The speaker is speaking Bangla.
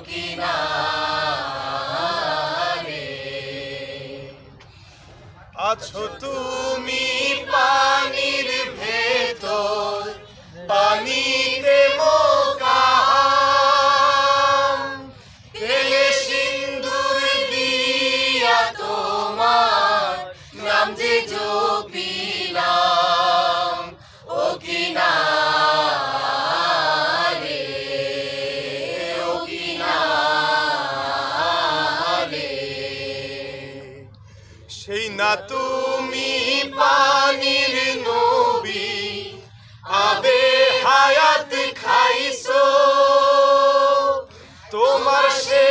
কিনারে আছো তুমি পানির ভেতর, পানিতে মোকাম, তেলে সিন্দুর দিয়া তোমার নাম যে জপিলাম। ও কিনারে, ও কিনারে, সেই না তুমি পানির নবী, আবে হায়াত খাইছো তোমার সে